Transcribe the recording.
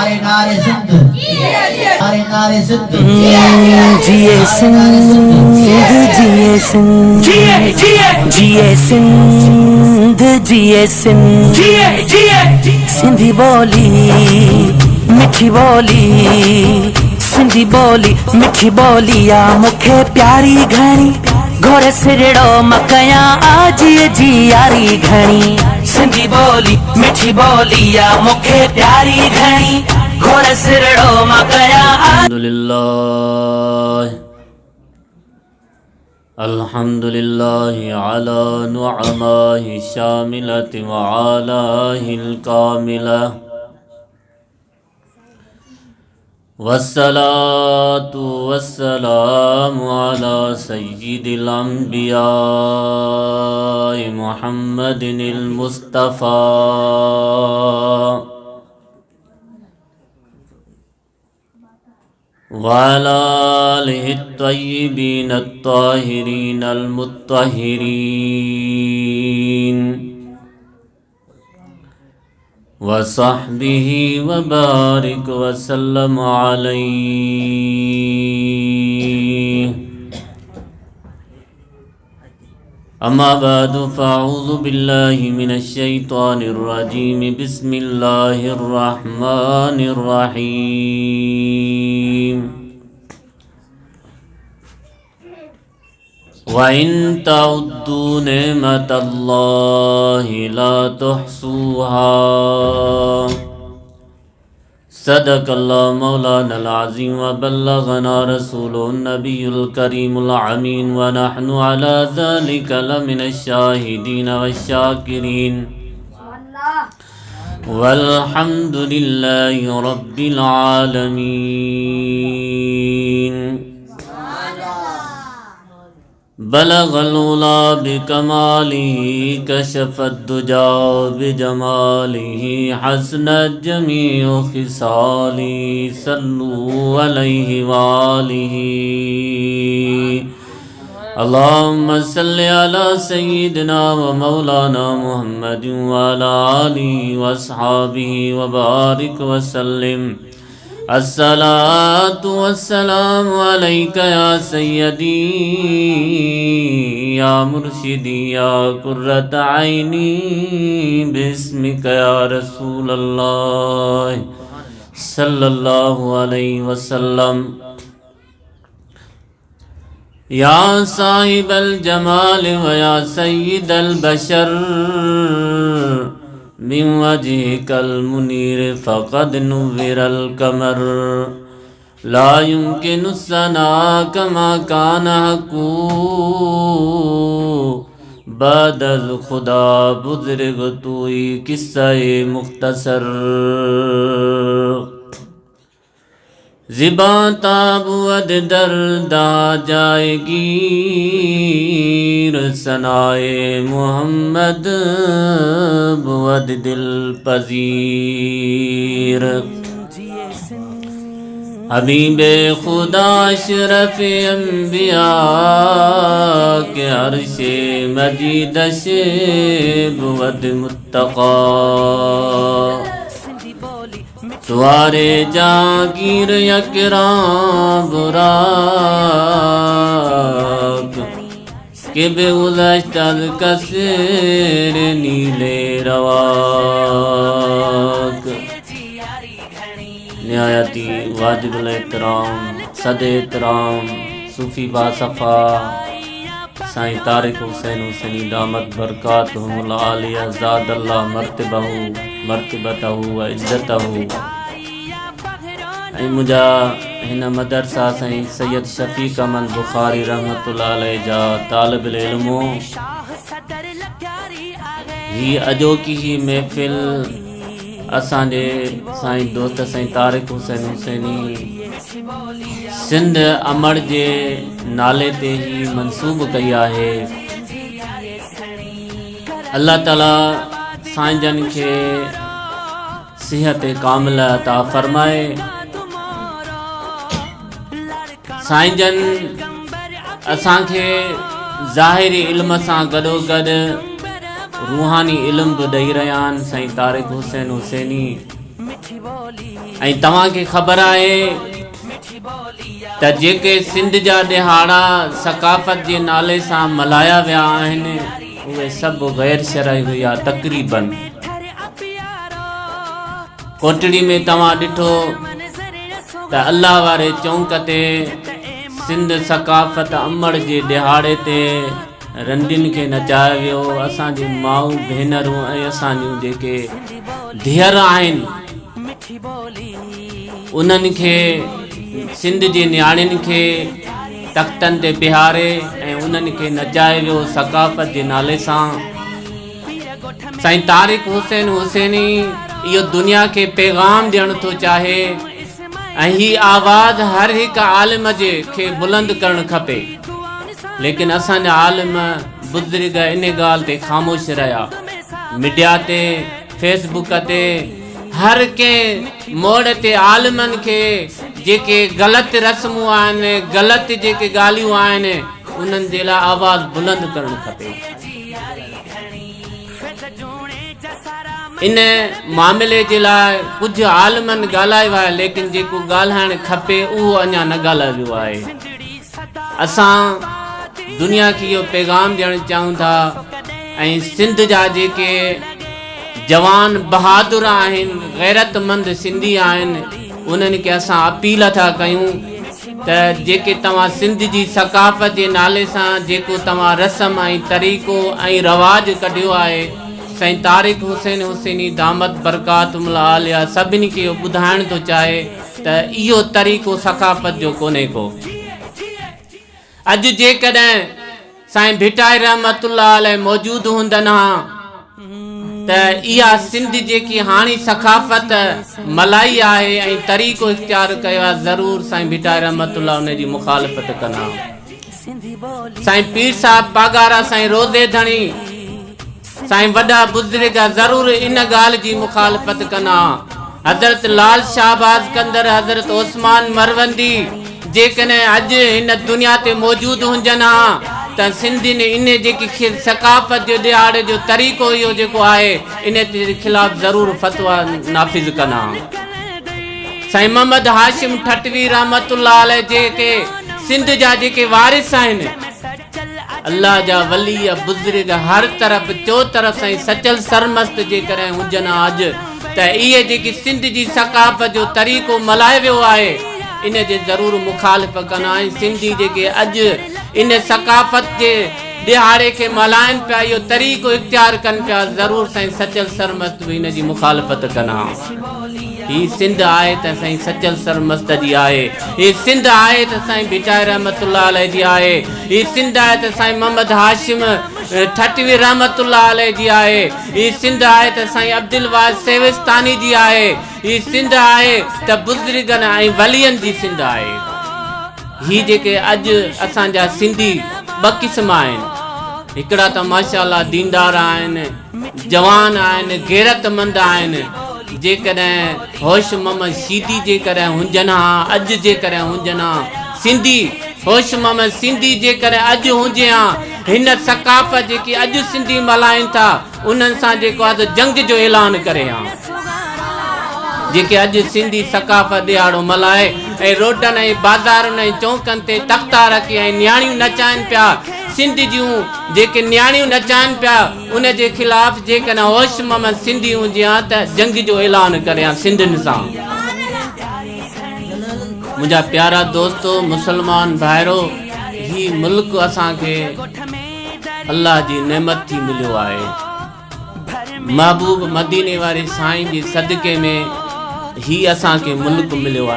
नारे नारे सिंध नारे नारे सिंध जिए सिंध जिए सिंध जिए सिंध जिए सिंध सिंधी बोली मिठी बोली सिंधी बोली मिठी बोली या मुखे प्यारी घणी घोड़े सिरड़ो मकया आज जी यारी घणी सिंधी बोली मिठी बोली या मुखे प्यारी घणी घोड़े सिरड़ो मकया अल्हम्दुलिल्लाह अला नुअमाहि शामिलति व आलाहिल कामिला वस्सलातु वस्सलामु अला सय्यिदिल अंबिया मुहम्मदिनिल मुस्तफा वाला आलिहि त्वय्यिबीन अत्ताहिरीन अलमुत्तहिरीन वसहबिही वबारिक वसल्लम अलैहि अम्मा बअदु फ़अऊज़ु बिल्लाहि मिनश शैतानिर रजीम बिस्मिल्लाहिर रहमानिर रहीम व इन तउद्दू निअमतल्लाहि ला तुहसूहा सदक़ल्लाहु मौलानल अज़ीम व बल्लगना रसूलुन नबियुल करीमुल अमीन व नहनु अला ज़ालिका लमिनश शाहिदीन वश्शाकिरीन वल्हम्दुलिल्लाहि रब्बिल आलमीन बलगल उला बिकमालिही कशफद दुजा बिजमालिही हसनत जमीउ खिसाली सल्लु अलैहि वालिही अल्लाहुम्मा सल्लि अला सय्यिदिना व मौलाना मुहम्मदिन व अला आलिहि व अस्हाबिहि व बारिक व सल्लिम अस्सलातु वस्सलामु अलैका या सय्यदी या मुर्शिदी या कुर्रत आइनी बिस्मिका या रसूलल्लाह सल्लल्लाहु अलैहि वसल्लम या साहिबल जमाल व या सय्यिदल बशर मिन वजहिकल मुनीर फ़क़द नुव्विरल कमर ला युमकिनु सना कमा कान हक़ू बदल खुदा बुज़ुर्ग तूई किस्सा-ए मुख्तसर ज़िबां ताबुअद दर्दा जाएगी सनाए मोहम्मद बुअद दिल पजीर हबीबे खुदा अशरफ अंबिया के अर्शे मजीदश बुअद मुत्तक़ा तुआरे जागीर यकराम बुराक के बेउलश्तल कसेर नीले रवाक निहायती वाजिबुल एहतराम सदे एहतराम सूफी बासफ़ा साईं तारिक हुसैन हुसैनी दामत बरकातहुल आलिया ज़ादल्लाह मर्तबतहु व इज्जतहु ऐं मुंहिंजा हिन मदरसा साईं सैयद शफ़ीक़ अहमद बुखारी रहमतुल्लाह अलैह जा तालिबुल इल्मो ही अॼोकी ही महफ़िल असांजे साईं दोस्त साईं तारिक हुसैन हुसैनी सिंध अमर जे नाले ते ही मंसूब कई आहे। अल्लाह ताला साईं जन के सिहत कामिल अता फरमाए। साईं जन असांखे ज़ाहिरी इल्म सां गॾोगॾु रूहानी इल्म बि ॾेई रहिया आहिनि। साईं तारिक हुसैन हुसैनी ऐं तव्हांखे ख़बर आहे त जेके सिंध जा ॾिहाड़ा सकाफ़त जे नाले सां मल्हाया विया आहिनि उहे सभु गैर शरई हुआ तक़रीबन। कोटड़ी में तव्हां ॾिठो त अल्लाह वारे चौंक ते सिंध सकाफ़त अमड़ जे ॾिहाड़े ते रंडियुनि खे नचायो वियो। असांजी माऊं भेनरूं ऐं असांजूं जेके धीअर आहिनि उन्हनि खे सिंध जे न्याणियुनि खे तख़्तनि ते बिहारे ऐं उन्हनि खे नचायो वियो सकाफ़त जे नाले सां। साईं तारिक हुसैन हुसैनी इहो दुनिया खे पैगाम ॾियणु थो चाहे ऐं हीअ आवाज़ हर हिकु आलिम जे खे बुलंद करणु खपे, लेकिन असांजा आलिम बुज़ुर्ग इन ॻाल्हि ते ख़ामोश रहिया। मीडिया ते फेसबुक ते हर कंहिं मोड़ ते आलिमनि खे जेके ग़लति रस्मूं आहिनि ग़लति जेके ॻाल्हियूं आहिनि उन्हनि जे लाइ आवाज़ बुलंद करणु खपे। इन मामले जे लाइ कुझु आलिमनि ॻाल्हायो आहे, लेकिन जेको ॻाल्हाइणु खपे उहो अञा न ॻाल्हायो आहे। असां दुनिया खे इहो पैगाम ॾियणु चाहियूं था ऐं सिंध जा जेके जवान बहादुर आहिनि गैरतमंद सिंधी आहिनि उन्हनि खे असां अपील था कयूं त जेके तव्हां सिंध जी सकाफ़त जे नाले सां जेको तव्हां रस्म ऐं तरीक़ो ऐं रवाज कढियो आहे, साईं तारिक हुसैन हुसैनी दामत बरकातुहुल आलिया सभिनी खे इहो ॿुधाइण थो चाहे त इहो तरीक़ो सकाफ़त जो कोन्हे को। अॼु जेकॾहिं साईं भिटाई रहमतुल्लाह अलैह मौजूदु हूंदनि हा त इहा सिंध जेकी हाणे सकाफ़त मल्हाई आहे ऐं तरीक़ो इख़्तियार कयो आहे ज़रूरु साईं भिटाई रहमतुल्लाह उन जी मुखालफ़त कंदा। साईं पीर साहिब पागारा साईं रोज़े धणी साईं वॾा बुज़ुर्ग ज़रूरु इन ॻाल्हि जी मुखालफ़त कंदा। हज़रत लाल शाहबाज़ कंदर हज़रत उस्मान मरवंदी जेकॾहिं अॼु हिन दुनिया ते मौजूदु हुजनि हा त सिंधियुनि इन जेकी सकाफ़त जो ॾिहाड़े जो तरीक़ो इहो जेको आहे इन जे ख़िलाफ़ ज़रूरु फ़तवा नाफ़िज़ कंदा। साईं मोहम्मद हाशिम ठटवी रहमतुल्लाह अलैह जेके सिंध जा जेके वारिस आहिनि अल्लाह जा वली बुज़ुर्ग हर तरफ़ चो तरफ़ साईं सचल सरमस्त जेकॾहिं हुजनि अॼु त इहे जेकी सिंध जी सकाफ़त जो तरीक़ो मल्हायो वियो आहे इन जे ज़रूरु मुखालिफ़ कंदा आहिनि। सिंधी जेके अॼु इन सकाफ़त जे ॾिहाड़े खे मल्हाइनि पिया इहो तरीक़ो इख़्तियार कनि पिया ज़रूरु साईं सचल सरमस्त बि इन जी मुखालिफ़त कंदा। हीअ सिंध आहे त साईं सचल सरमस्त जी आहे, हीअ सिंध आहे त साईं भिटाई रहमतुल्लाह अलैह जी आहे, हीअ सिंध आहे त साईं मोहम्मद हाशिम ठटवी रहमतुल्लाह अलैह जी आहे, हीअ सिंध आहे त साईं अब्दुल वाहिद सेविस्तानी जी आहे, हीअ सिंध आहे त बुज़ुर्गनि ऐं वलियनि जी सिंध आहे। हीअ जेके अॼु असांजा सिंधी ॿ क़िस्म आहिनि, हिकिड़ा त माशाअल्लाह दीनदार आहिनि, जवान आहिनि, गैरतमंद आहिनि। जेकॾहिं होश मोहम्मद शीदी जेकॾहिं हुजनि हा अॼु जेकॾहिं हुजनि हा सिंधी होश मोहम्मद सिंधी जेकॾहिं अॼु हुजे हा हिन सकाफ़त जेकी अॼु सिंधी मल्हाइनि था उन्हनि सां जेको आहे त जंग जो ऐलान करे हा। जेके अॼु सिंधी सकाफ़त ॾिहाड़ो मल्हाए ऐं रोडनि ऐं बाज़ारुनि ऐं चौकनि ते तख़्ता रखी ऐं न्याणियूं नचाइनि पिया, सिंध जूं जेके न्याणियूं नचाइनि पिया उन जे ख़िलाफ़ जेकॾहिं होश मोहम्मद सिंधी हुजे हा त जंग जो ऐलान करे हा सिंधियुनि सां। मुंहिंजा प्यारा दोस्तो मुसलमान भाइरो, ही मुल्क असांखे अल्लाह जी नेमत थी मिलियो आहे। महबूब मदीने वारे साईं जे सदके में ही असांखे मुल्क मिलियो आहे।